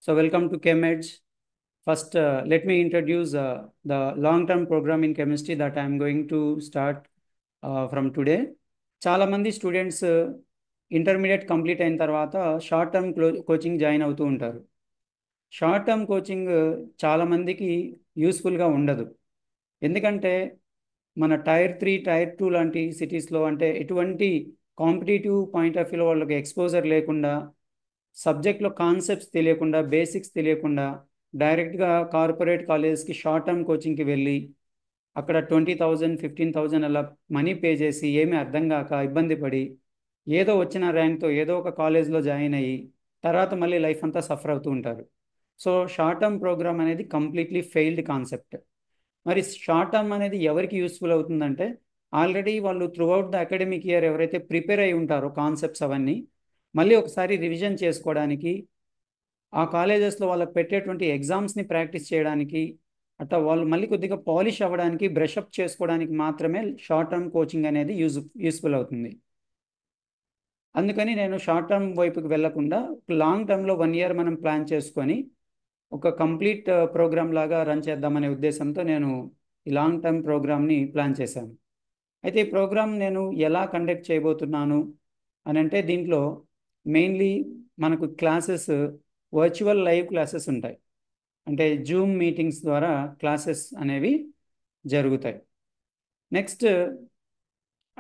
Welcome to ChemEdge. First, let me introduce the long-term program in chemistry that I am going to start from today. చాలా మంది students intermediate complete అయిన తర్వాత short term coaching join అవుతూ ఉంటారు. Short term coaching చాలా మందికి యూస్ఫుల్గా ఉండదు. ఎందుకంటే మన టైర్ 3 టైర్ 2 లాంటి సిటీస్లో అంటే ఎటువంటి కాంపిటేటివ్ పాయింట్ ఆఫ్ వ్యూలో వాళ్ళకి ఎక్స్పోజర్ లేకుండా, సబ్జెక్ట్లో కాన్సెప్ట్స్ తెలియకుండా, బేసిక్స్ తెలియకుండా డైరెక్ట్గా కార్పొరేట్ కాలేజెస్కి షార్ట్ టర్మ్ కోచింగ్కి వెళ్ళి అక్కడ 20,000 15,000 అలా మనీ పే చేసి ఏమీ అర్థం కాక ఇబ్బంది పడి ఏదో వచ్చిన ర్యాంక్తో ఏదో ఒక కాలేజ్లో జాయిన్ అయ్యి తర్వాత మళ్ళీ లైఫ్ అంతా సఫర్ అవుతూ ఉంటారు. సో షార్ట్ టర్మ్ ప్రోగ్రామ్ అనేది కంప్లీట్లీ ఫెయిల్డ్ కాన్సెప్ట్. మరి షార్ట్ టర్మ్ అనేది ఎవరికి యూస్ఫుల్ అవుతుందంటే, ఆల్రెడీ వాళ్ళు త్రూఅవుట్ ద అకాడమిక్ ఇయర్ ఎవరైతే ప్రిపేర్ అయి ఉంటారో కాన్సెప్ట్స్ అవన్నీ మళ్ళీ ఒకసారి రివిజన్ చేసుకోవడానికి, ఆ కాలేజెస్లో వాళ్ళకి పెట్టేటువంటి ఎగ్జామ్స్ని ప్రాక్టీస్ చేయడానికి, అట్లా వాళ్ళు మళ్ళీ కొద్దిగా పాలిష్ అవ్వడానికి, బ్రషప్ చేసుకోవడానికి మాత్రమే షార్ట్ టర్మ్ కోచింగ్ అనేది యూస్ఫుల్ అవుతుంది. అందుకని నేను షార్ట్ టర్మ్ వైపుకి వెళ్లకుండా లాంగ్ టర్మ్లో 1 ఇయర్ మనం ప్లాన్ చేసుకొని ఒక కంప్లీట్ ప్రోగ్రామ్ లాగా రన్ చేద్దామనే ఉద్దేశంతో నేను ఈ లాంగ్ టర్మ్ ప్రోగ్రామ్ని ప్లాన్ చేశాను. అయితే ఈ ప్రోగ్రామ్ నేను ఎలా కండక్ట్ చేయబోతున్నాను అని అంటే, దీంట్లో మెయిన్లీ మనకు క్లాసెస్ వర్చువల్ లైవ్ క్లాసెస్ ఉంటాయి. అంటే జూమ్ మీటింగ్స్ ద్వారా క్లాసెస్ అనేవి జరుగుతాయి. నెక్స్ట్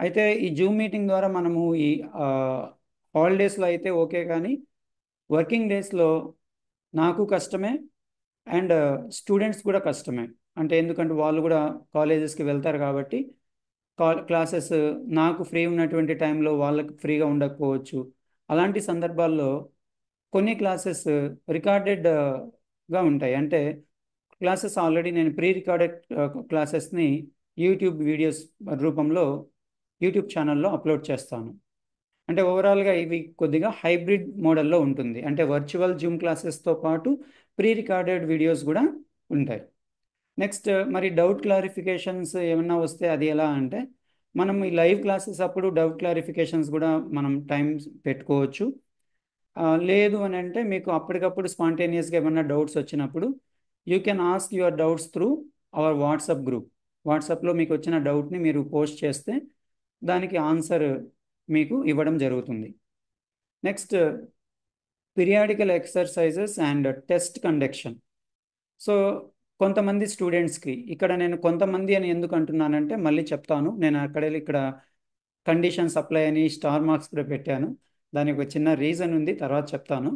అయితే ఈ జూమ్ మీటింగ్ ద్వారా మనము ఈ హాలిడేస్లో అయితే ఓకే, కానీ వర్కింగ్ డేస్లో నాకు కష్టమే అండ్ స్టూడెంట్స్ కూడా కష్టమే. అంటే ఎందుకంటే వాళ్ళు కూడా కాలేజెస్కి వెళ్తారు కాబట్టి క్లాసెస్ నాకు ఫ్రీ ఉన్నటువంటి టైంలో వాళ్ళకి ఫ్రీగా ఉండకపోవచ్చు. అలాంటి సందర్భాల్లో కొన్ని క్లాసెస్ రికార్డెడ్గా ఉంటాయి. అంటే క్లాసెస్ ఆల్రెడీ నేను ప్రీ రికార్డెడ్ క్లాసెస్ని యూట్యూబ్ వీడియోస్ రూపంలో యూట్యూబ్ ఛానల్లో అప్లోడ్ చేస్తాను. అంటే ఓవరాల్గా ఇవి కొద్దిగా హైబ్రిడ్ మోడల్లో ఉంటుంది. అంటే వర్చువల్ జూమ్ క్లాసెస్తో పాటు ప్రీ రికార్డెడ్ వీడియోస్ కూడా ఉంటాయి. నెక్స్ట్ మరి డౌట్ క్లారిఫికేషన్స్ ఏమన్నా వస్తే అది ఎలా అంటే, మనం ఈ లైవ్ క్లాసెస్ అప్పుడు డౌట్ క్లారిఫికేషన్స్ కూడా మనం టైం పెట్టుకోవచ్చు. లేదు అని అంటే మీకు అప్పటికప్పుడు స్పాంటేనియస్గా ఏమన్నా డౌట్స్ వచ్చినప్పుడు you can ask your doubts through our WhatsApp group. వాట్సాప్లో మీకు వచ్చిన డౌట్ని మీరు పోస్ట్ చేస్తే దానికి ఆన్సర్ మీకు ఇవ్వడం జరుగుతుంది. Next periodical exercises and test conduction. So కొంతమంది స్టూడెంట్స్కి, ఇక్కడ నేను కొంతమంది అని ఎందుకు అంటున్నానంటే మళ్ళీ చెప్తాను. నేను ఇక్కడ కండిషన్స్ అప్లై అని స్టార్ మార్క్స్ కూడా పెట్టాను. దానికి ఒక చిన్న రీజన్ ఉంది, తర్వాత చెప్తాను.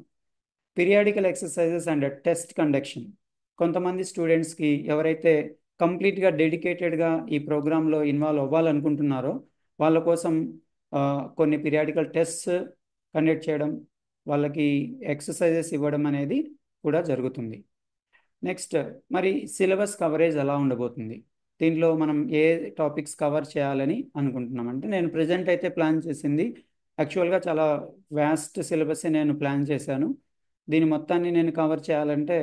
Periodical exercises and test conduction. కొంతమంది స్టూడెంట్స్కి ఎవరైతే కంప్లీట్గా డెడికేటెడ్గా ఈ ప్రోగ్రాంలో ఇన్వాల్వ్ అవ్వాలనుకుంటున్నారో వాళ్ళ కోసం కొన్ని పీరియాడికల్ టెస్ట్స్ కండక్ట్ చేయడం, వాళ్ళకి ఎక్సర్సైజెస్ ఇవ్వడం అనేది కూడా జరుగుతుంది. నెక్స్ట్ మరి సిలబస్ కవరేజ్ ఎలా ఉండబోతుంది, దీంట్లో మనం ఏ టాపిక్స్ కవర్ చేయాలని అనుకుంటున్నాం అంటే, నేను ప్రజెంట్ అయితే ప్లాన్ చేసింది యాక్చువల్గా చాలా వ్యాస్ట్ సిలబస్ నేను ప్లాన్ చేశాను. దీని మొత్తాన్ని నేను కవర్ చేయాలంటే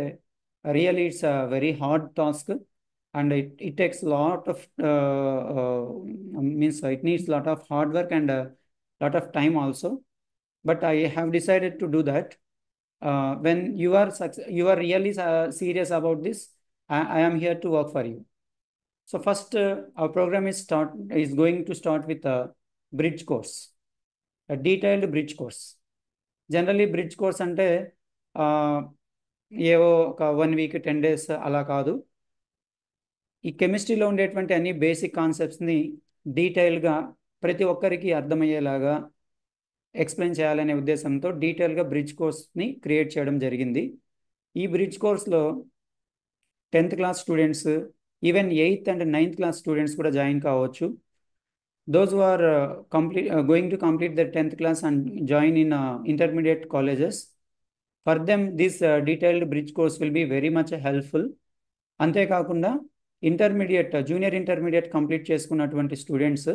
really it's a very hard task and it takes lot of means it needs lot of hard work and lot of time also. But I have decided to do that. When you are really serious about this, I am here to work for you. So first, our program is going to start with a bridge course, a detailed bridge course. Generally bridge course అంటే ఏవో ఒక 1 week 10 days అలా కాదు. ఈ కెమిస్ట్రీలో ఉండేటువంటి అన్ని basic కాన్సెప్ట్స్ని డీటెయిల్గా ప్రతి ఒక్కరికి అర్థమయ్యేలాగా ఎక్స్ప్లెయిన్ చేయాలనే ఉద్దేశంతో డీటెయిల్గా బ్రిడ్జ్ కోర్స్ని క్రియేట్ చేయడం జరిగింది. ఈ బ్రిడ్జ్ కోర్స్లో 10th class students, even 8th and 9th class students కూడా జాయిన్ కావచ్చు. Those who are going to complete their 10th class and join in intermediate colleges, for them this detailed bridge course will be very much helpful. అంతేకాకుండా junior intermediate complete చేసుకున్నటువంటి students,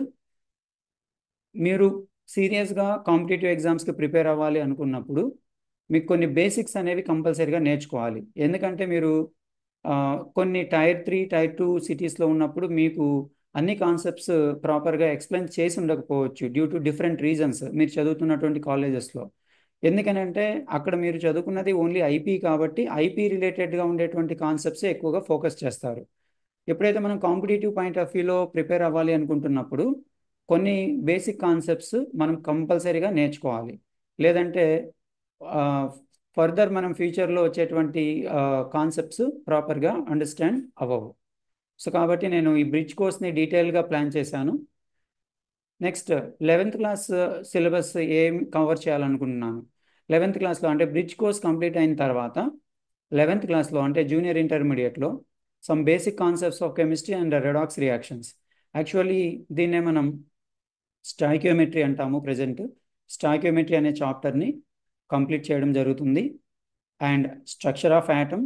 మీరు సీరియస్గా competitive ఎగ్జామ్స్కి prepare అవ్వాలి అనుకున్నప్పుడు మీకు కొన్ని basics అనేవి కంపల్సరీగా నేర్చుకోవాలి. ఎందుకంటే మీరు కొన్ని టైర్ 3 టైర్ 2 సిటీస్లో ఉన్నప్పుడు మీకు అన్ని కాన్సెప్ట్స్ ప్రాపర్గా ఎక్స్ప్లెయిన్ చేసి ఉండకపోవచ్చు డ్యూ టు డిఫరెంట్ రీజన్స్ మీరు చదువుతున్నటువంటి కాలేజెస్లో. ఎందుకనంటే అక్కడ మీరు చదువుకున్నది ఓన్లీ ఐపీ కాబట్టి ఐపీ రిలేటెడ్గా ఉండేటువంటి కాన్సెప్ట్స్ ఎక్కువగా ఫోకస్ చేస్తారు. ఎప్పుడైతే మనం కాంపిటేటివ్ పాయింట్ ఆఫ్ వ్యూలో ప్రిపేర్ అవ్వాలి అనుకుంటున్నప్పుడు కొన్ని బేసిక్ కాన్సెప్ట్స్ మనం కంపల్సరీగా నేర్చుకోవాలి. లేదంటే ఫర్దర్ మనం ఫ్యూచర్లో వచ్చేటువంటి కాన్సెప్ట్స్ ప్రాపర్గా అండర్స్టాండ్ అవ్వవు. సో కాబట్టి నేను ఈ బ్రిడ్జ్ కోర్స్ని డీటెయిల్గా ప్లాన్ చేశాను. నెక్స్ట్ 11th క్లాస్ సిలబస్ ఏం కవర్ చేయాలనుకుంటున్నాను. 11th క్లాస్లో అంటే బ్రిడ్జ్ కోర్స్ కంప్లీట్ అయిన తర్వాత 11th క్లాస్లో అంటే జూనియర్ ఇంటర్మీడియట్లో some basic concepts of chemistry and redox reactions. Actually దీన్నే మనం స్టాయికియోమెట్రీ అంటాము. ప్రజెంట్ స్టాయికియోమెట్రీ అనే చాప్టర్ని కంప్లీట్ చేయడం జరుగుతుంది. And structure of atom,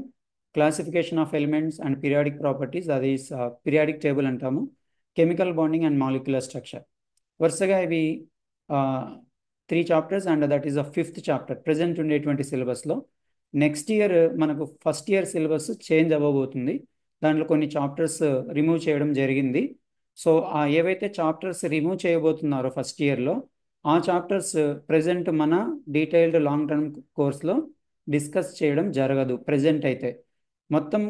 classification of elements and periodic properties, అది పీరియాడిక్ టేబుల్ అంటాము. Chemical bonding and molecular structure. వరుసగా ఇవి 3 chapters and that is the 5th chapter present ఉండేటువంటి సిలబస్లో. నెక్స్ట్ ఇయర్ మనకు ఫస్ట్ ఇయర్ సిలబస్ చేంజ్ అవ్వబోతుంది. దాంట్లో కొన్ని చాప్టర్స్ రిమూవ్ చేయడం జరిగింది. సో ఏవైతే చాప్టర్స్ రిమూవ్ చేయబోతున్నారో ఫస్ట్ ఇయర్లో ఆ చాప్టర్స్ ప్రజెంట్ మన డీటెయిల్డ్ లాంగ్ టర్మ్ కోర్స్లో డిస్కస్ చేయడం జరగదు. ప్రజెంట్ అయితే మొత్తం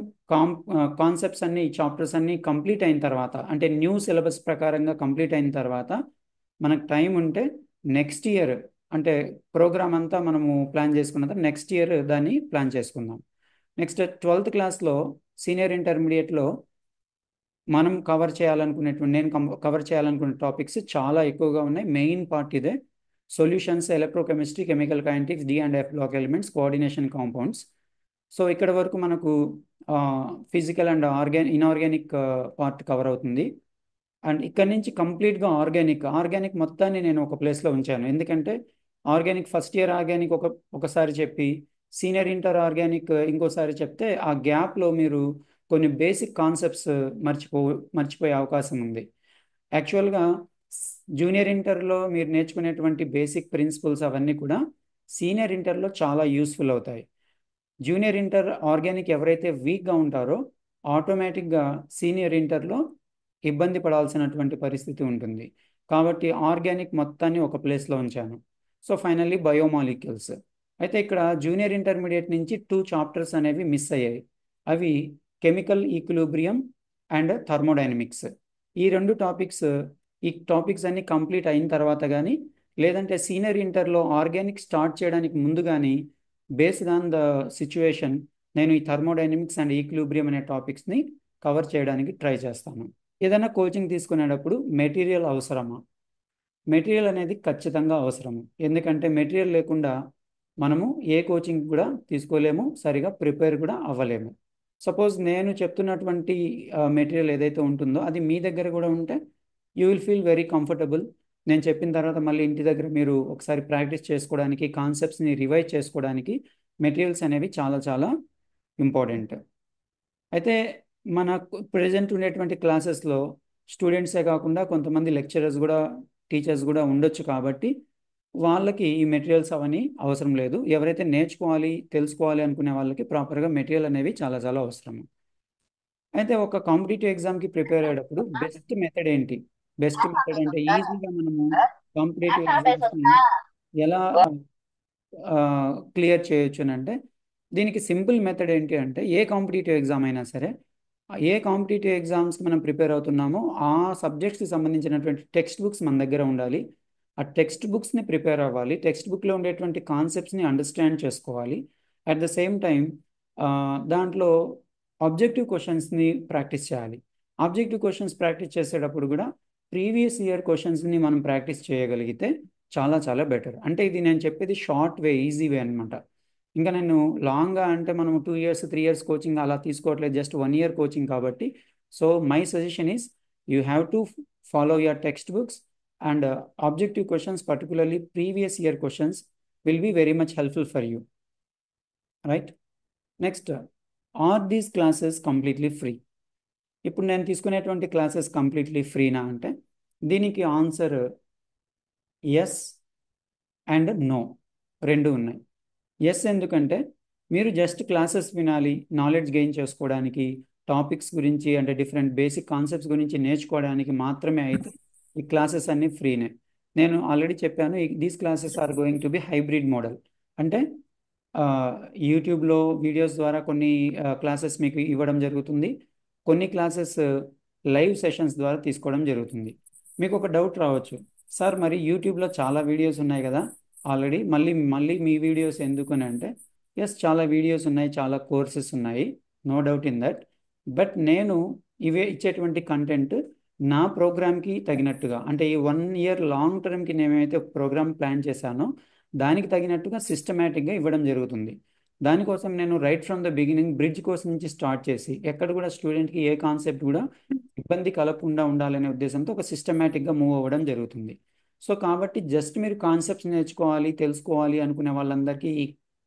కాన్సెప్ట్స్ అన్ని చాప్టర్స్ అన్ని కంప్లీట్ అయిన తర్వాత అంటే న్యూ సిలబస్ ప్రకారంగా కంప్లీట్ అయిన తర్వాత మనకు టైం ఉంటే నెక్స్ట్ ఇయర్ అంటే ప్రోగ్రామ్ అంతా మనము ప్లాన్ చేసుకున్న నెక్స్ట్ ఇయర్ దాన్ని ప్లాన్ చేసుకుందాం. నెక్స్ట్ 12th క్లాస్లో సీనియర్ ఇంటర్మీడియట్లో మనం నేను కవర్ చేయాలనుకునే టాపిక్స్ చాలా ఎక్కువగా ఉన్నాయి. మెయిన్ పార్ట్ ఇదే: solutions, electrochemistry, chemical kinetics, d and f block elements, coordination compounds. So ఇక్కడ వరకు మనకు physical and inorganic part cover అవుతుంది. అండ్ ఇక్కడ నుంచి కంప్లీట్గా ఆర్గానిక్ మొత్తాన్ని నేను ఒక ప్లేస్లో ఉంచాను. ఎందుకంటే ఆర్గానిక్ ఫస్ట్ ఇయర్ ఆర్గానిక్ ఒకసారి చెప్పి సీనియర్ ఇంటర్ ఆర్గానిక్ ఇంకోసారి చెప్తే ఆ గ్యాప్లో మీరు కొన్ని బేసిక్ కాన్సెప్ట్స్ మర్చిపోయే అవకాశం ఉంది. యాక్చువల్గా జూనియర్ ఇంటర్లో మీరు నేర్చుకునేటువంటి బేసిక్ ప్రిన్సిపల్స్ అవన్నీ కూడా సీనియర్ ఇంటర్లో చాలా యూస్ఫుల్ అవుతాయి. జూనియర్ ఇంటర్ ఆర్గానిక్ ఎవరైతే వీక్గా ఉంటారో ఆటోమేటిక్గా సీనియర్ ఇంటర్లో ఇబ్బంది పడాల్సినటువంటి పరిస్థితి ఉంటుంది. కాబట్టి ఆర్గానిక్ మొత్తాన్ని ఒక ప్లేస్లో ఉంచాను. So finally biomolecules. అయితే ఇక్కడ జూనియర్ ఇంటర్మీడియట్ నుంచి 2 చాప్టర్స్ అనేవి మిస్ అయ్యాయి. అవి కెమికల్ ఈక్విలిబ్రియం అండ్ థర్మోడైనమిక్స్. ఈ టాపిక్స్ అన్ని కంప్లీట్ అయిన తర్వాత కానీ లేదంటే సీనియర్ ఇంటర్లో ఆర్గానిక్ స్టార్ట్ చేయడానికి ముందు కానీ బేస్డ్ ఆన్ ద సిచ్యువేషన్ నేను ఈ థర్మోడైనమిక్స్ అండ్ ఈక్విలిబ్రియం అనే టాపిక్స్ని కవర్ చేయడానికి ట్రై చేస్తాను. ఏదైనా కోచింగ్ తీసుకునేటప్పుడు మెటీరియల్ అవసరమా? మెటీరియల్ అనేది ఖచ్చితంగా అవసరము. ఎందుకంటే మెటీరియల్ లేకుండా మనము ఏ కోచింగ్ కూడా తీసుకోలేము, సరిగా ప్రిపేర్ కూడా అవ్వలేము. సపోజ్ నేను చెప్తున్నటువంటి మెటీరియల్ ఏదైతే ఉంటుందో అది మీ దగ్గర కూడా ఉంటే you will feel very comfortable. నేను చెప్పిన తర్వాత మళ్ళీ ఇంటి దగ్గర మీరు ఒకసారి ప్రాక్టీస్ చేసుకోవడానికి, కాన్సెప్ట్స్ని రివైజ్ చేసుకోవడానికి మెటీరియల్స్ అనేవి చాలా చాలా ఇంపార్టెంట్. అయితే మన ప్రజెంట్ ఉండేటువంటి క్లాసెస్లో స్టూడెంట్సే కాకుండా కొంతమంది లెక్చరర్స్ కూడా, టీచర్స్ కూడా ఉండొచ్చు. కాబట్టి వాళ్ళకి ఈ మెటీరియల్స్ అవన్నీ అవసరం లేదు. ఎవరైతే నేర్చుకోవాలి, తెలుసుకోవాలి అనుకునే వాళ్ళకి ప్రాపర్గా మెటీరియల్ అనేవి చాలా చాలా అవసరం. అయితే ఒక కాంపిటేటివ్ ఎగ్జామ్కి ప్రిపేర్ అయ్యేటప్పుడు బెస్ట్ మెథడ్ ఏంటి? బెస్ట్ మెథడ్ అంటే ఈజీగా మనము కాంపిటేటివ్ ఎగ్జామ్స్ని ఎలా క్లియర్ చేయొచ్చు అని అంటే దీనికి సింపుల్ మెథడ్ ఏంటి అంటే ఏ కాంపిటేటివ్ ఎగ్జామ్ అయినా సరే, ఏ కాంపిటేటివ్ ఎగ్జామ్స్కి మనం ప్రిపేర్ అవుతున్నామో ఆ సబ్జెక్ట్స్కి సంబంధించినటువంటి టెక్స్ట్ బుక్స్ మన దగ్గర ఉండాలి. ఆ టెక్స్ట్ బుక్స్ని ప్రిపేర్ అవ్వాలి. టెక్స్ట్ బుక్లో ఉండేటువంటి కాన్సెప్ట్స్ని అండర్స్టాండ్ చేసుకోవాలి. అట్ ద సేమ్ టైం దాంట్లో ఆబ్జెక్టివ్ క్వశ్చన్స్ని ప్రాక్టీస్ చేయాలి. ఆబ్జెక్టివ్ క్వశ్చన్స్ ప్రాక్టీస్ చేసేటప్పుడు కూడా ప్రీవియస్ ఇయర్ క్వశ్చన్స్ని మనం ప్రాక్టీస్ చేయగలిగితే చాలా చాలా బెటర్. అంటే ఇది నేను చెప్పేది షార్ట్ వే, ఈజీ వే అనమాట. ఇంకా నేను లాంగ్గా అంటే మనం 2 years 3 years కోచింగ్ అలా తీసుకోవట్లేదు, జస్ట్ 1 year కోచింగ్ కాబట్టి. So my suggestion is you have to follow your text books and objective questions, particularly previous year questions will be very much helpful for you, right? Next, are these classes completely free? ఇప్పుడు నేను తీసుకునేటువంటి classes completely ఫ్రీనా అంటే దీనికి answer yes and no, రెండు ఉన్నాయి. Yes ఎందుకంటే మీరు just classes వినాలి, నాలెడ్జ్ గెయిన్ చేసుకోవడానికి, టాపిక్స్ గురించి అంటే డిఫరెంట్ బేసిక్ కాన్సెప్ట్స్ గురించి నేర్చుకోవడానికి మాత్రమే అయితే ఈ క్లాసెస్ అన్నీ ఫ్రీనే. నేను ఆల్రెడీ చెప్పాను, these classes are going to be hybrid model. అంటే ఆ, యూట్యూబ్లో వీడియోస్ ద్వారా కొన్ని క్లాసెస్ మీకు ఇవ్వడం జరుగుతుంది. కొన్ని క్లాసెస్ లైవ్ సెషన్స్ ద్వారా తీసుకోవడం జరుగుతుంది. మీకు ఒక డౌట్ రావచ్చు, సార్ మరి యూట్యూబ్లో చాలా వీడియోస్ ఉన్నాయి కదా ఆల్రెడీ, మళ్ళీ మళ్ళీ మీ వీడియోస్ ఎందుకు అని అంటే, ఎస్, చాలా వీడియోస్ ఉన్నాయి, చాలా కోర్సెస్ ఉన్నాయి, no doubt in that. But నేను ఇవే ఇచ్చేటువంటి కంటెంట్ నా ప్రోగ్రామ్కి తగినట్టుగా, అంటే ఈ 1 ఇయర్ లాంగ్ టర్మ్కి నేను ఏమైతే ప్రోగ్రామ్ ప్లాన్ చేశానో దానికి తగినట్టుగా సిస్టమేటిక్గా ఇవ్వడం జరుగుతుంది. దానికోసం నేను right from the beginning bridge course నుంచి స్టార్ట్ చేసి ఎక్కడ కూడా స్టూడెంట్కి ఏ కాన్సెప్ట్ కూడా ఇబ్బంది కలగకుండా ఉండాలనే ఉద్దేశంతో ఒక సిస్టమేటిక్గా మూవ్ అవ్వడం జరుగుతుంది. సో కాబట్టి జస్ట్ మీరు కాన్సెప్ట్స్ నేర్చుకోవాలి, తెలుసుకోవాలి అనుకునే వాళ్ళందరికీ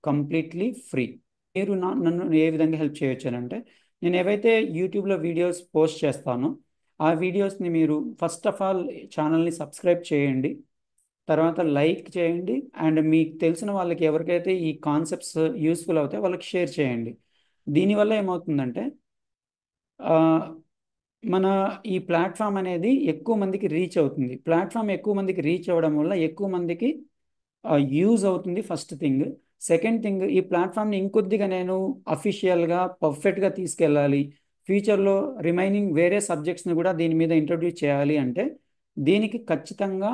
కంప్లీట్లీ ఫ్రీ. మీరు నన్ను ఏ విధంగా హెల్ప్ చేయొచ్చు అని అంటే, నేను ఏవైతే యూట్యూబ్లో వీడియోస్ పోస్ట్ చేస్తానో ఆ వీడియోస్ని మీరు ఫస్ట్ ఆఫ్ ఆల్ ఛానల్ని సబ్స్క్రైబ్ చేయండి, తర్వాత లైక్ చేయండి, అండ్ మీకు తెలిసిన వాళ్ళకి ఎవరికైతే ఈ కాన్సెప్ట్స్ యూస్ఫుల్ అవుతాయో వాళ్ళకి షేర్ చేయండి. దీనివల్ల ఏమవుతుందంటే ఆ, మన ఈ ప్లాట్ఫామ్ అనేది ఎక్కువ మందికి రీచ్ అవుతుంది. ప్లాట్ఫామ్ ఎక్కువ మందికి రీచ్ అవ్వడం వల్ల ఎక్కువ మందికి యూజ్ అవుతుంది, ఫస్ట్ థింగ్. సెకండ్ థింగ్, ఈ ప్లాట్ఫామ్ని ఇంకొద్దిగా నేను అఫీషియల్గా పర్ఫెక్ట్గా తీసుకెళ్ళాలి, ఫ్యూచర్లో రిమైనింగ్ వేరే సబ్జెక్ట్స్ని కూడా దీని మీద ఇంట్రొడ్యూస్ చేయాలి అంటే దీనికి ఖచ్చితంగా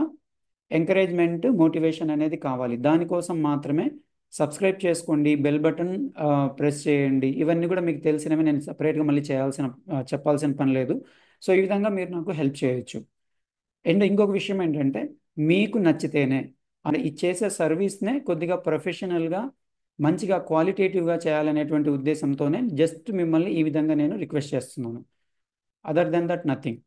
ఎంకరేజ్మెంట్, మోటివేషన్ అనేది కావాలి. దానికోసం మాత్రమే సబ్స్క్రైబ్ చేసుకోండి, బెల్ బటన్ ప్రెస్ చేయండి. ఇవన్నీ కూడా మీకు తెలిసినవి, నేను సపరేట్గా మళ్ళీ చెప్పాల్సిన పని లేదు. సో ఈ విధంగా మీరు నాకు హెల్ప్ చేయొచ్చు. అండ్ ఇంకొక విషయం ఏంటంటే, మీకు నచ్చితేనే, అంటే ఈ చేసే సర్వీస్నే కొద్దిగా ప్రొఫెషనల్గా మంచిగా క్వాలిటేటివ్గా చేయాలనేటువంటి ఉద్దేశంతోనే జస్ట్ మిమ్మల్ని ఈ విధంగా నేను రిక్వెస్ట్ చేస్తున్నాను. Other than that nothing.